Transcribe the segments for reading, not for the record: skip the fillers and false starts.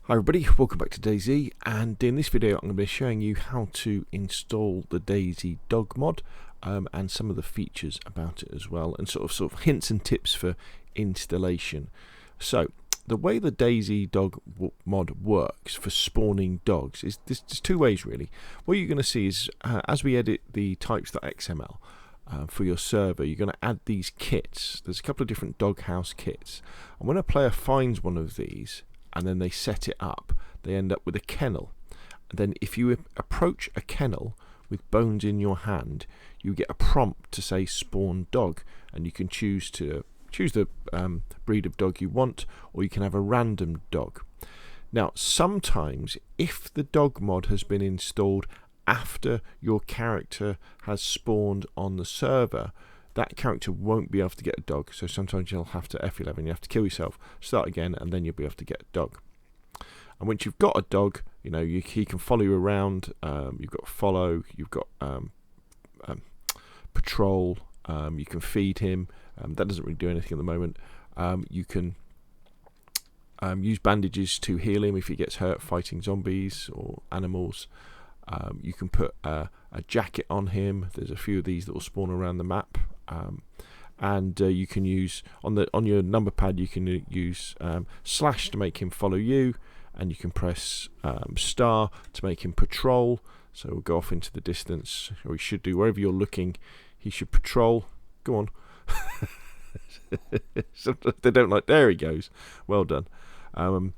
Hi everybody, welcome back to DayZ, and in this video I'm going to be showing you how to install the DayZ Dog Mod and some of the features about it as well, and sort of hints and tips for installation. So the way the DayZ Dog Mod works for spawning dogs is there's two ways really. What you're going to see is as we edit the types.xml for your server, you're going to add these kits. There's a couple of different doghouse kits, and when a player finds one of these and then they set it up, they end up with a kennel. And then if you approach a kennel with bones in your hand, you get a prompt to say spawn dog, and you can choose the breed of dog you want, or you can have a random dog. Now sometimes if the dog mod has been installed after your character has spawned on the server, that character won't be able to get a dog, so sometimes you'll have to F11, you have to kill yourself, start again, and then you'll be able to get a dog. And once you've got a dog, you know, he can follow you around. You've got follow, you've got patrol, you can feed him. That doesn't really do anything at the moment. You can use bandages to heal him if he gets hurt fighting zombies or animals. You can put a jacket on him. There's a few of these that will spawn around the map, and you can use on your number pad. You can use slash to make him follow you, and you can press star to make him patrol. So we'll go off into the distance, or he should do wherever you're looking. He should patrol. Go on. Sometimes they don't like. There he goes. Well done. And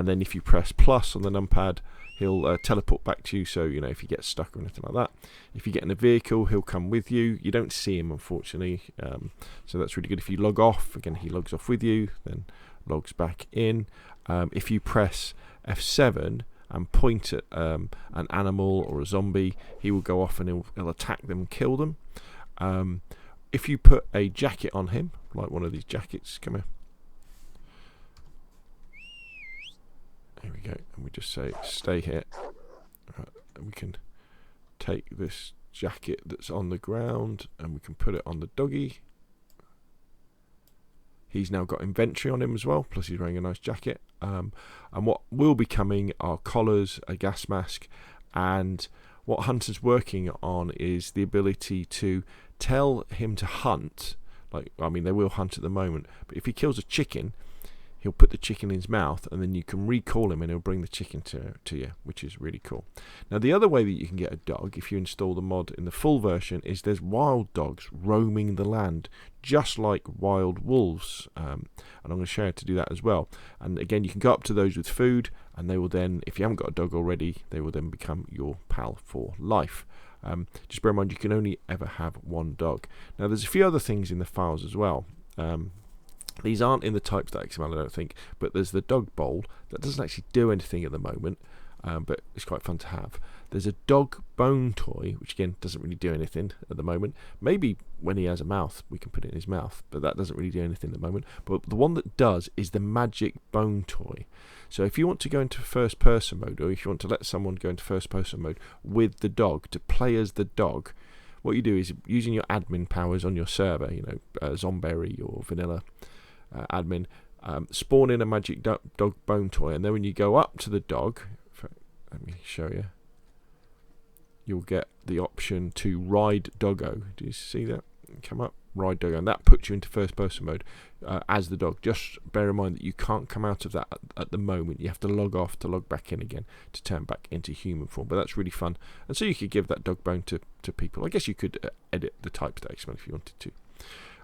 then if you press plus on the numpad, he'll teleport back to you, so you know if you get stuck or anything like that. If you get in a vehicle, he'll come with you. You don't see him, unfortunately, so that's really good. If you log off, again he logs off with you, then logs back in. If you press F7 and point at an animal or a zombie, he will go off and he'll attack them and kill them. If you put a jacket on him, like one of these jackets, come here. Here we go, and we just say stay here. And we can take this jacket that's on the ground and we can put it on the doggy. He's now got inventory on him as well, plus he's wearing a nice jacket. And what will be coming are collars, a gas mask, and what Hunter's working on is the ability to tell him to hunt. Like, I mean, they will hunt at the moment, but if he kills a chicken, he'll put the chicken in his mouth, and then you can recall him and he'll bring the chicken to you, which is really cool. Now the other way that you can get a dog, if you install the mod in the full version, is there's wild dogs roaming the land, just like wild wolves. And I'm going to show you how to do that as well. And again, you can go up to those with food, and they will then, if you haven't got a dog already, they will then become your pal for life. Just bear in mind, you can only ever have one dog. Now there's a few other things in the files as well. These aren't in the types.xml, I don't think, but there's the dog bowl that doesn't actually do anything at the moment, but it's quite fun to have. There's a dog bone toy, which again doesn't really do anything at the moment. Maybe when he has a mouth, we can put it in his mouth, but that doesn't really do anything at the moment. But the one that does is the magic bone toy. So if you want to go into first person mode, or if you want to let someone go into first person mode with the dog, to play as the dog, what you do is, using your admin powers on your server, you know, Zomberry or Vanilla admin, spawn in a magic dog bone toy, and then when you go up to the dog, let me show you, you'll get the option to ride doggo. Do you see that? Come up, ride doggo, and that puts you into first person mode as the dog. Just bear in mind that you can't come out of that at the moment. You have to log off to log back in again to turn back into human form, but that's really fun. And so you could give that dog bone to people. I guess you could edit the types.xml if you wanted to.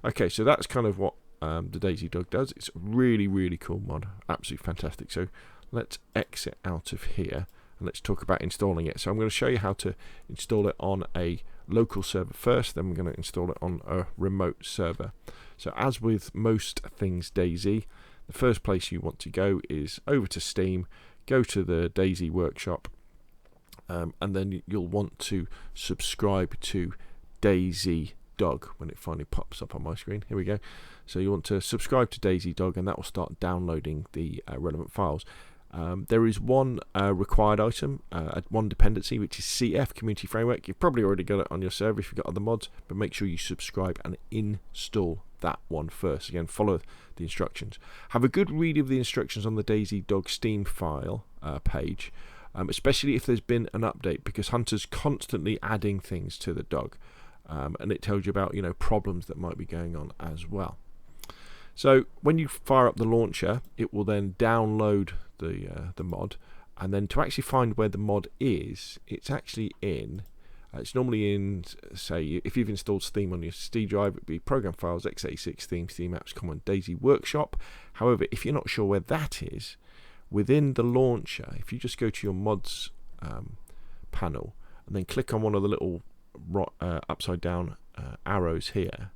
Okay, so that's kind of what the DayZ Dog does. It's a really, really cool mod, absolutely fantastic. So let's exit out of here and let's talk about installing it. So I'm going to show you how to install it on a local server first, then we're going to install it on a remote server. So as with most things DayZ, the first place you want to go is over to Steam, go to the DayZ workshop, and then you'll want to subscribe to DayZ Dog when it finally pops up on my screen. Here we go. So you want to subscribe to DayZ Dog, and that will start downloading the relevant files. There is one required item, one dependency, which is CF, Community Framework. You've probably already got it on your server if you've got other mods, but make sure you subscribe and install that one first. Again, follow the instructions. Have a good read of the instructions on the DayZ Dog Steam file page, especially if there's been an update, because Hunterz constantly adding things to the dog, and it tells you about problems that might be going on as well. So when you fire up the launcher, it will then download the mod, and then to actually find where the mod is, it's actually in. It's normally in, say, if you've installed Steam on your C drive, it'd be Program Files, x86, Theme, Steam Apps, Common, DayZ Workshop. However, if you're not sure where that is, within the launcher, if you just go to your mods panel and then click on one of the little upside down arrows here,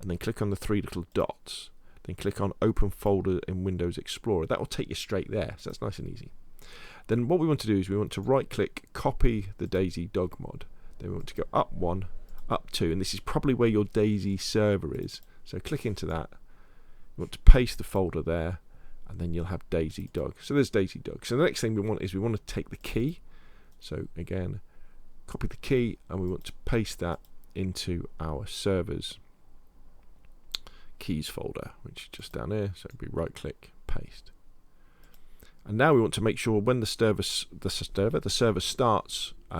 and then click on the 3 little dots, then click on Open Folder in Windows Explorer, that will take you straight there, so that's nice and easy. Then what we want to do is we want to right click, copy the DayZ Dog Mod. Then we want to go up 1, up 2, and this is probably where your DayZ server is. So click into that. You want to paste the folder there, and then you'll have DayZ Dog. So there's DayZ Dog. So the next thing we want is we want to take the key. So again, copy the key, and we want to paste that into our server's keys folder, which is just down here. So it'd be right click, paste. And now we want to make sure when the server starts,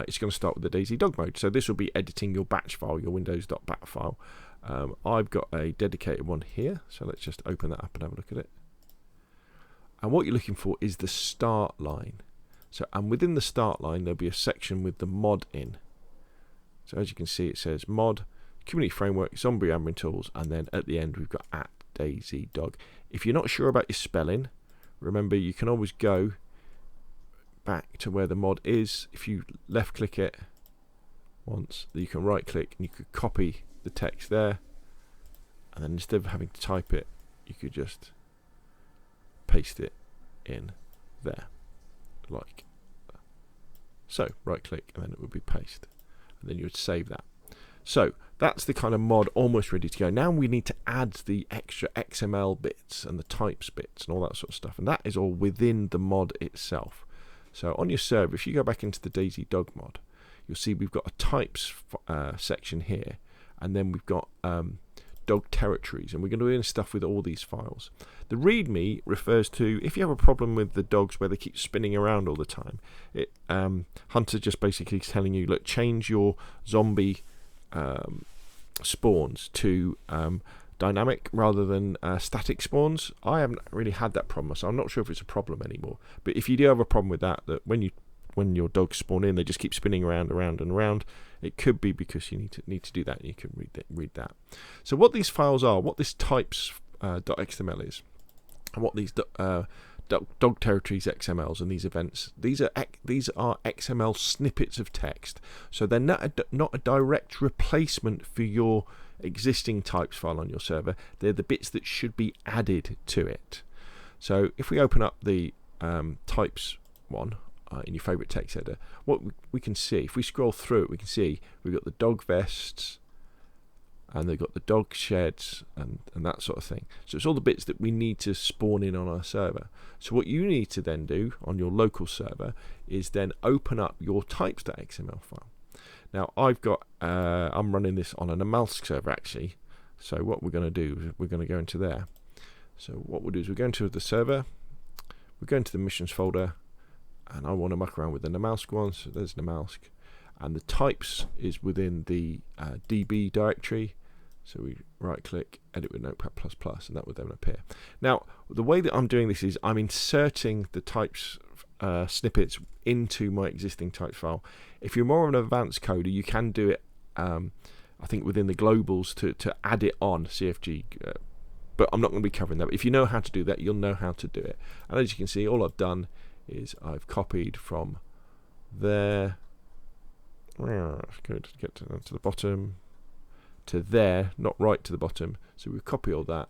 it's going to start with the DayZ Dog mode. So this will be editing your batch file, your windows.bat file. I've got a dedicated one here, so let's just open that up and have a look at it. And what you're looking for is the start line. So, and within the start line, there'll be a section with the mod in. So as you can see, it says mod, community framework, zombie admin tools, and then at the end we've got @DayZ Dog. If you're not sure about your spelling, remember you can always go back to where the mod is. If you left click it once, you can right click and you could copy the text there, and then instead of having to type it, you could just paste it in there like that. So right click and then it would be paste, and then you would save that. So that's the kind of mod almost ready to go. Now we need to add the extra XML bits and the types bits and all that sort of stuff, and that is all within the mod itself. So on your server, if you go back into the DayZ Dog Mod, you'll see we've got a types section here, and then we've got dog territories, and we're going to do stuff with all these files. The README refers to if you have a problem with the dogs where they keep spinning around all the time. Hunterz just basically telling you, look, change your zombie spawns to dynamic rather than static spawns. I haven't really had that problem, so I'm not sure if it's a problem anymore. But if you do have a problem with that when your dogs spawn in, they just keep spinning around and around, it could be because you need to do that, and you can read that. So what these files are, what this types .xml is, and what these dog territories XMLs and these events, these are XML snippets of text. So they're not a direct replacement for your existing types file on your server. They're the bits that should be added to it. So if we open up the types one in your favorite text editor, what we can see, if we scroll through it, we can see we've got the dog vests, and they've got the dog sheds and that sort of thing. So it's all the bits that we need to spawn in on our server. So what you need to then do on your local server is then open up your types.xml file. Now I'm running this on an Amalsk server actually. So what we're going to do is we're going to go into there. So what we'll do is we're going to the server, we're going to the missions folder, and I want to muck around with the Amalsk one. So there's Amalsk, and the types is within the DB directory. So we right click, edit with Notepad++, and that would then appear. Now the way that I'm doing this is I'm inserting the types snippets into my existing types file. If you're more of an advanced coder, you can do it I think within the globals to add it on CFG, but I'm not going to be covering that. But if you know how to do that, you'll know how to do it. And as you can see, all I've done is I've copied from there, good, get to the bottom, to there, not right to the bottom. So we copy all that,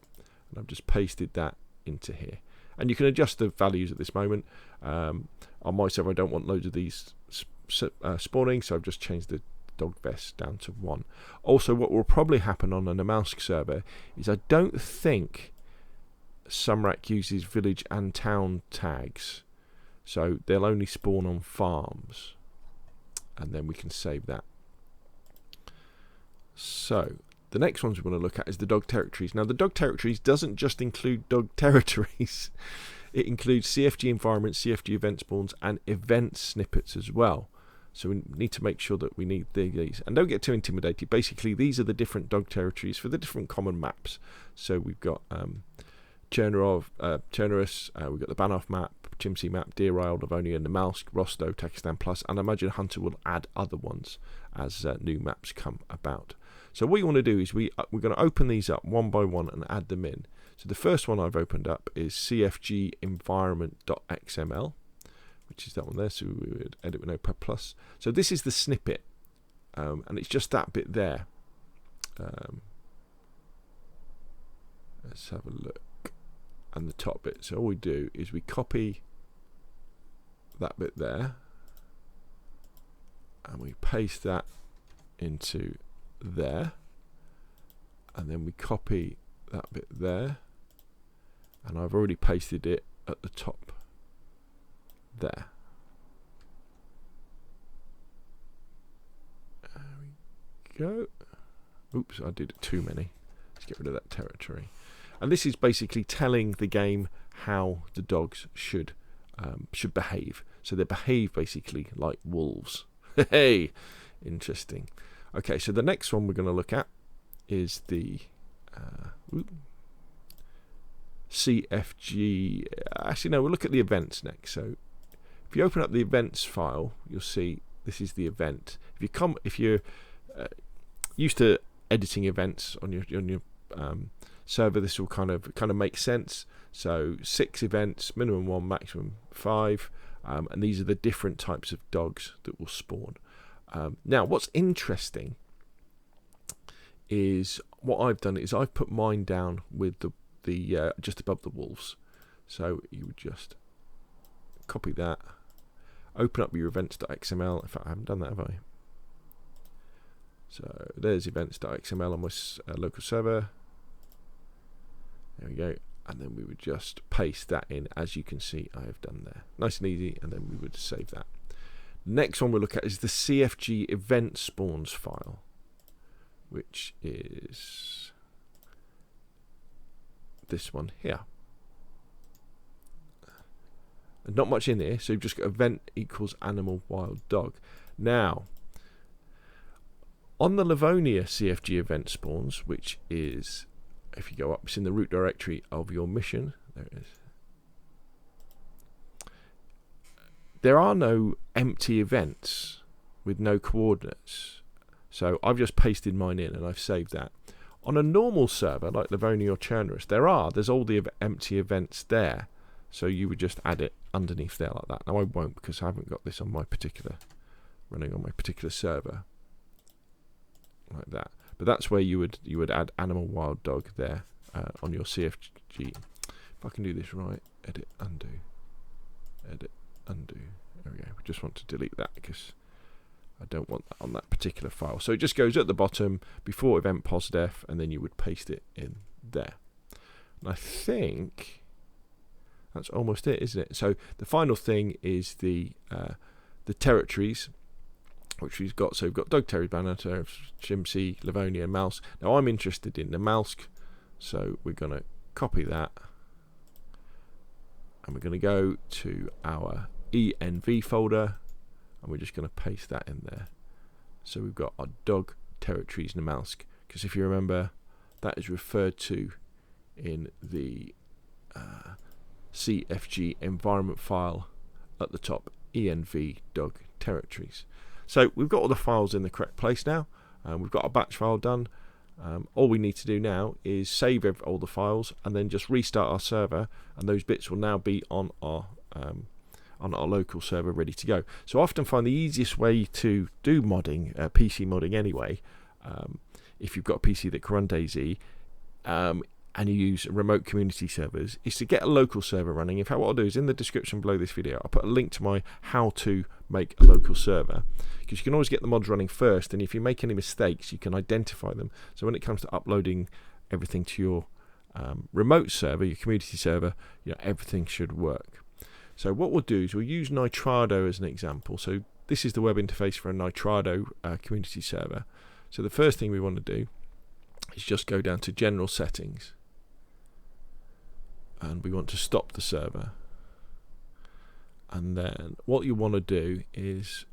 and I've just pasted that into here. And you can adjust the values at this moment. On my server, I don't want loads of these spawning, so I've just changed the dog vest down to 1. Also, what will probably happen on an Amalsk server is I don't think Sumrak uses village and town tags, so they'll only spawn on farms, and then we can save that. So the next ones we're going to look at is the dog territories. Now, the dog territories doesn't just include dog territories. It includes CFG environments, CFG event spawns, and event snippets as well. So we need to make sure that we need these. And don't get too intimidated. Basically, these are the different dog territories for the different common maps. So we've got Chernerus, we've got the Banov map, Chimsey map, Deer Isle, Livonia, and the Malsk, Rostow, Takistan Plus, and I imagine Hunter will add other ones as new maps come about. So what you want to do is we're going to open these up one by one and add them in. So the first one I've opened up is CFG environment.xml, which is that one there. So we would edit with Notepad Plus. So this is the snippet, and it's just that bit there. Let's have a look. And the top bit. So all we do is we copy that bit there, and we paste that into there, and then we copy that bit there, and I've already pasted it at the top there. There we go. Oops, I did too many. Let's get rid of that territory. And this is basically telling the game how the dogs should behave. So they behave basically like wolves. Hey, interesting. Okay, so the next one we're going to look at is the CFG. Actually, no, we'll look at the events next. So if you open up the events file, you'll see this is the event. If you're used to editing events on your server, this will kind of make sense. So 6 events, minimum 1, maximum 5, and these are the different types of dogs that will spawn. Now, what's interesting is what I've done is I've put mine down with the just above the wolves. So you would just copy that, open up your events.xml. In fact, I haven't done that, have I? So there's events.xml on my local server. There we go. And then we would just paste that in, as you can see I have done there. Nice and easy, and then we would save that. Next one we'll look at is the CFG event spawns file, which is this one here. And not much in here, so you've just got event equals animal wild dog. Now, on the Livonia CFG event spawns, which is, if you go up, it's in the root directory of your mission. There it is. There are no empty events with no coordinates. So I've just pasted mine in and I've saved that. On a normal server like Livonia or Chernerus, there's all the empty events there. So you would just add it underneath there like that. Now I won't, because I haven't got this on my running on my particular server like that. But that's where you would add animal wild dog there on your CFG. If I can do this right, edit, undo, edit, undo. There we go. We just want to delete that because I don't want that on that particular file. So it just goes at the bottom before event posdef, and then you would paste it in there. And I think that's almost it, isn't it? So the final thing is the territories, which we've got. So we've got Dog Terrier, Banner, Chimsey, Livonia, and Malsk. Now I'm interested in the Malsk, so we're going to copy that, and we're going to go to our env folder, and we're just going to paste that in there. So we've got our dog territories in the Malsk, because if you remember, that is referred to in the CFG environment file at the top, env dog territories. So we've got all the files in the correct place now. We've got our batch file done. All we need to do now is save all the files and then just restart our server, and those bits will now be on our local server ready to go. So I often find the easiest way to do modding, PC modding anyway, if you've got a PC that can run DayZ, and you use remote community servers, is to get a local server running. In fact, what I'll do is in the description below this video, I'll put a link to my how to make a local server, because you can always get the mods running first, and if you make any mistakes, you can identify them. So when it comes to uploading everything to your remote server, your community server, everything should work. So what we'll do is we'll use Nitrado as an example. So this is the web interface for a Nitrado community server. So the first thing we want to do is just go down to General Settings, and we want to stop the server. And then what you want to do is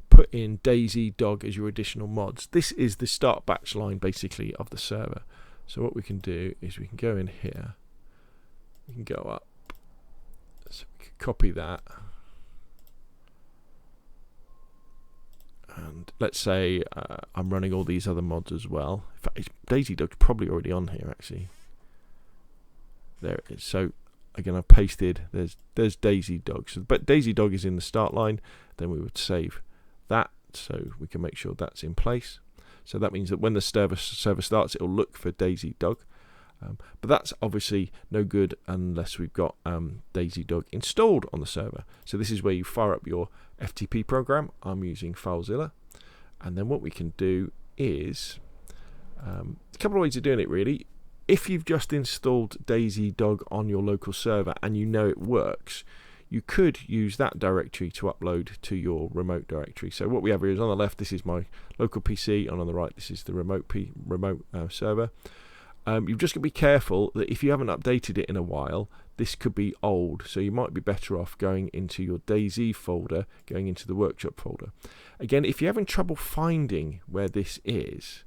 put in DayZ Dog as your additional mods. This is the start batch line basically of the server. So what we can do is we can go in here, we can go up, so we can copy that, and let's say I'm running all these other mods as well. In fact, DayZ Dog's probably already on here actually. There it is. So again, I've pasted, there's DayZ Dog. So, but DayZ Dog is in the start line. Then we would save that so we can make sure that's in place. So that means that when the server starts, it'll look for DayZ Dog. But that's obviously no good unless we've got DayZ Dog installed on the server. So this is where you fire up your FTP program. I'm using FileZilla. And then what we can do is a couple of ways of doing it really. If you've just installed DayZ Dog on your local server and you know it works, you could use that directory to upload to your remote directory. So what we have here is on the left, this is my local PC, and on the right, this is the remote server. You've just got to be careful that if you haven't updated it in a while, this could be old. So you might be better off going into your DayZ folder, going into the workshop folder. Again, if you're having trouble finding where this is,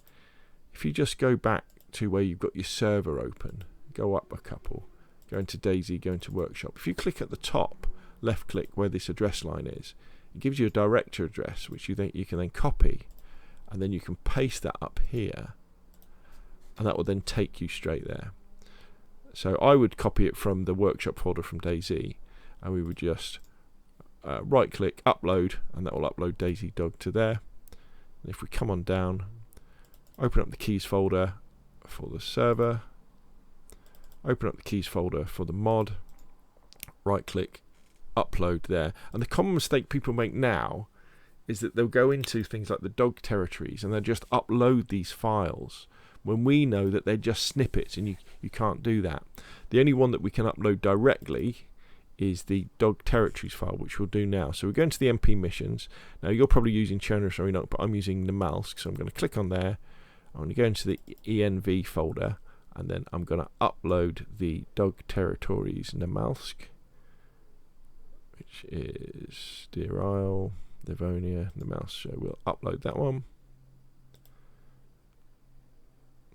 if you just go back to where you've got your server open, go up a couple, go into DayZ, go into workshop. If you click at the top, left click where this address line is, it gives you a directory address which you can then copy, and then you can paste that up here, and that will then take you straight there. So I would copy it from the workshop folder from DayZ, and we would just right click, upload, and that will upload DayZ Dog to there. And if we come on down, open up the keys folder for the server, open up the keys folder for the mod, right click, upload there. And the common mistake people make now is that they'll go into things like the dog territories and they'll just upload these files when we know that they're just snippets, and you can't do that. The only one that we can upload directly is the dog territories file, which we'll do now. So we're going to the MP missions. Now you're probably using Chernus or Enoch, but I'm using Namalsk, so I'm going to click on there. I'm going to go into the ENV folder, and then I'm going to upload the dog territories Namalsk, which is Deer Isle, Livonia, Namalsk. So we'll upload that one.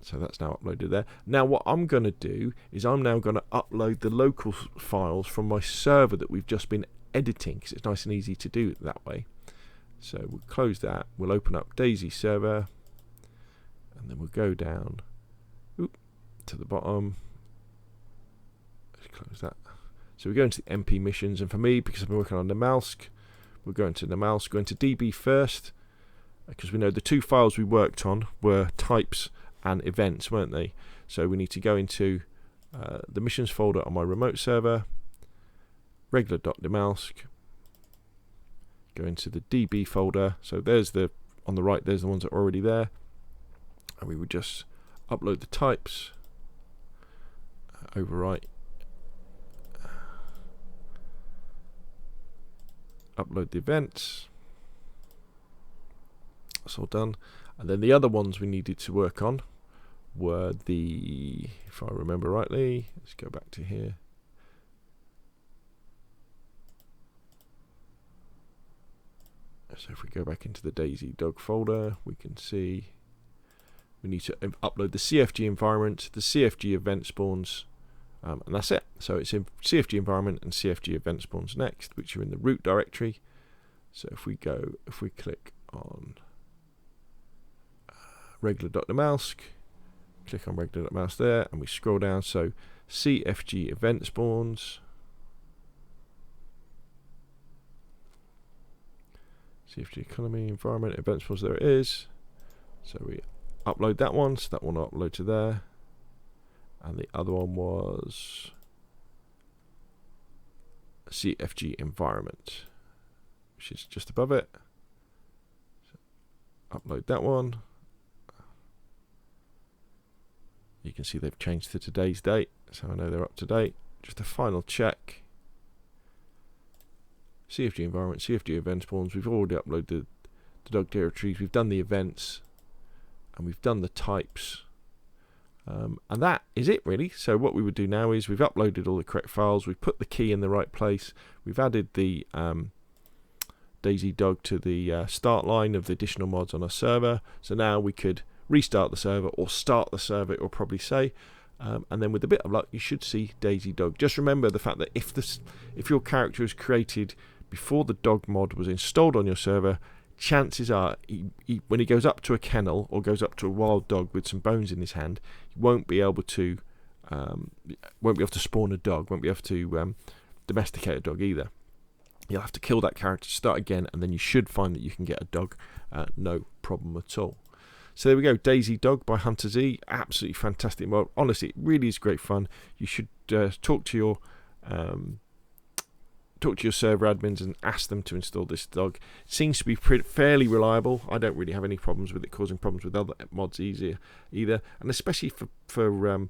So that's now uploaded there. Now what I'm going to do is I'm now going to upload the local files from my server that we've just been editing, because it's nice and easy to do it that way. So we'll close that. We'll open up DayZ Server, and then we'll go down to the bottom. Let's close that. So we go into the MP missions, and for me, because I've been working on Namalsk, we'll go into Namalsk, go into DB first, because we know the two files we worked on were types and events, weren't they? So we need to go into the missions folder on my remote server, regular.namalsk, go into the DB folder. So there's on the right, there's the ones that are already there, and we would just upload the types, overwrite, upload the events. That's all done. And then the other ones we needed to work on were if I remember rightly, let's go back to here. So if we go back into the DayZ Dog folder, we can see we need to upload the CFG environment, the CFG event spawns, and that's it. So it's in CFG environment and CFG event spawns next, which are in the root directory. So if we click on regular.namalsk, click on regular.namalsk there, and we scroll down. So CFG event spawns, CFG economy, environment, event spawns, there it is. So we upload that one, so that one will upload to there. And the other one was CFG environment, which is just above it. So upload that one. You can see they've changed to today's date, so I know they're up to date. Just a final check. CFG environment, CFG event spawns. We've already uploaded the dog territories. We've done the events, and we've done the types. And that is it really. So what we would do now is we've uploaded all the correct files, we've put the key in the right place, we've added the DayZ Dog to the start line of the additional mods on our server. So now we could restart the server, or start the server, it will probably say, and then with a bit of luck you should see DayZ Dog. Just remember the fact that if your character was created before the dog mod was installed on your server, chances are when he goes up to a kennel or goes up to a wild dog with some bones in his hand, he won't be able to spawn a dog, won't be able to domesticate a dog either. You'll have to kill that character, start again, and then you should find that you can get a dog, no problem at all. So there we go, DayZ Dog by Hunterz. Absolutely fantastic mod. Honestly, it really is great fun. You should talk to your server admins and ask them to install this dog. It seems to be fairly reliable. I don't really have any problems with it causing problems with other mods either, and especially for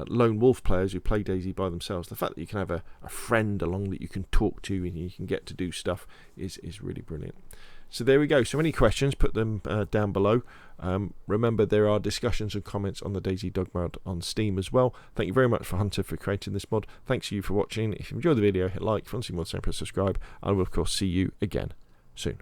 lone wolf players who play DayZ by themselves. The fact that you can have a friend along that you can talk to and you can get to do stuff is really brilliant. So there we go. So any questions, put them down below. Remember, there are discussions and comments on the DayZ Dog mod on Steam as well. Thank you very much for Hunter for creating this mod. Thanks to you for watching. If you enjoyed the video, hit like. If you want to see more, press subscribe. I will of course see you again soon.